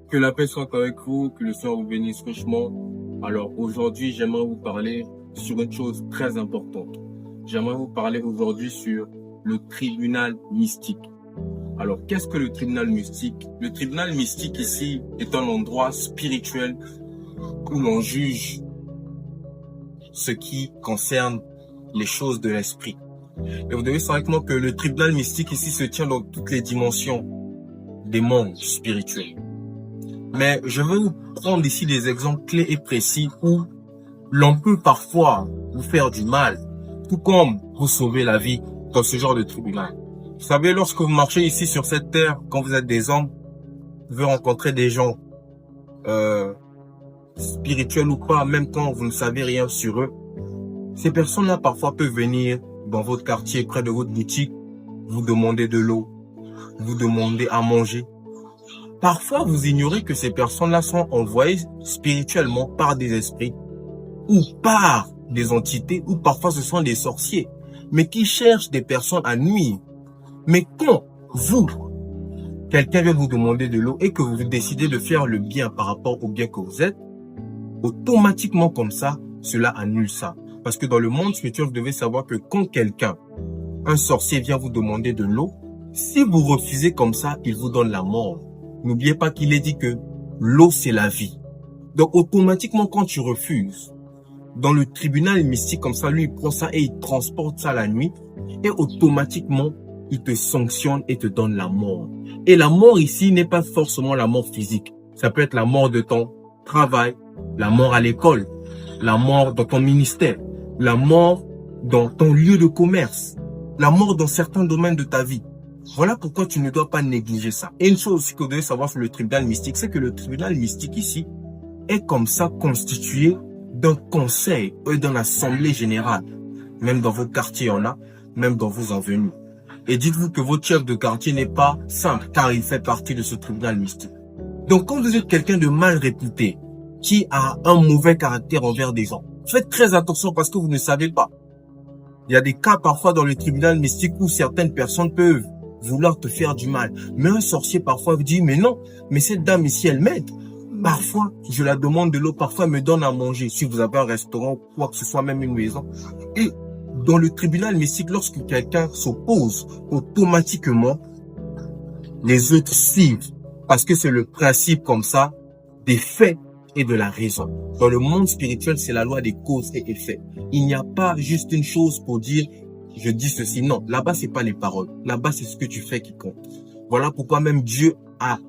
Que la paix soit avec vous, que le Seigneur vous bénisse richement. Alors aujourd'hui, j'aimerais vous parler sur une chose très importante. J'aimerais vous parler aujourd'hui sur le tribunal mystique. Alors, qu'est-ce que le tribunal mystique? Le tribunal mystique ici est un endroit spirituel où l'on juge ce qui concerne les choses de l'esprit. Et vous devez savoir avec moi que le tribunal mystique ici se tient dans toutes les dimensions des mondes spirituels. Mais je vais vous prendre ici des exemples clés et précis où l'on peut parfois vous faire du mal, tout comme vous sauver la vie dans ce genre de tribunal. Vous savez, lorsque vous marchez ici sur cette terre, quand vous êtes des hommes, vous pouvez rencontrer des gens spirituels ou pas, même quand vous ne savez rien sur eux. Ces personnes-là parfois peuvent venir dans votre quartier, près de votre boutique, vous demander de l'eau, vous demander à manger. Parfois, vous ignorez que ces personnes-là sont envoyées spirituellement par des esprits ou par des entités, ou parfois ce sont des sorciers, mais qui cherchent des personnes à nuire. Mais quand vous, quelqu'un vient vous demander de l'eau et que vous décidez de faire le bien par rapport au bien que vous êtes, automatiquement comme ça, cela annule ça. Parce que dans le monde spirituel, vous devez savoir que quand quelqu'un, un sorcier vient vous demander de l'eau, si vous refusez comme ça, il vous donne la mort. N'oubliez pas qu'il est dit que l'eau, c'est la vie. Donc, automatiquement, quand tu refuses, dans le tribunal mystique comme ça, lui, il prend ça et il transporte ça la nuit. Et automatiquement, il te sanctionne et te donne la mort. Et la mort ici n'est pas forcément la mort physique. Ça peut être la mort de ton travail, la mort à l'école, la mort dans ton ministère, la mort dans ton lieu de commerce, la mort dans certains domaines de ta vie. Voilà pourquoi tu ne dois pas négliger ça. Et une chose aussi que vous devez savoir sur le tribunal mystique, c'est que le tribunal mystique ici est comme ça constitué d'un conseil et d'une assemblée générale. Même dans vos quartiers, il y en a, même dans vos avenues. Et dites-vous que votre chef de quartier n'est pas simple, car il fait partie de ce tribunal mystique. Donc, quand vous êtes quelqu'un de mal réputé, qui a un mauvais caractère envers des gens, faites très attention parce que vous ne savez pas. Il y a des cas parfois dans le tribunal mystique où certaines personnes peuvent vouloir te faire du mal. Mais un sorcier parfois vous dit, mais non, mais cette dame ici, elle m'aide. Parfois, je la demande de l'eau, parfois elle me donne à manger. Si vous avez un restaurant ou quoi que ce soit, même une maison. Et dans le tribunal mystique, lorsque quelqu'un s'oppose, automatiquement, les autres suivent. Parce que c'est le principe comme ça des faits et de la raison. Dans le monde spirituel, c'est la loi des causes et effets. Il n'y a pas juste une chose pour dire je dis ceci. Non, là-bas, c'est pas les paroles. Là-bas, c'est ce que tu fais qui compte. Voilà pourquoi même Dieu a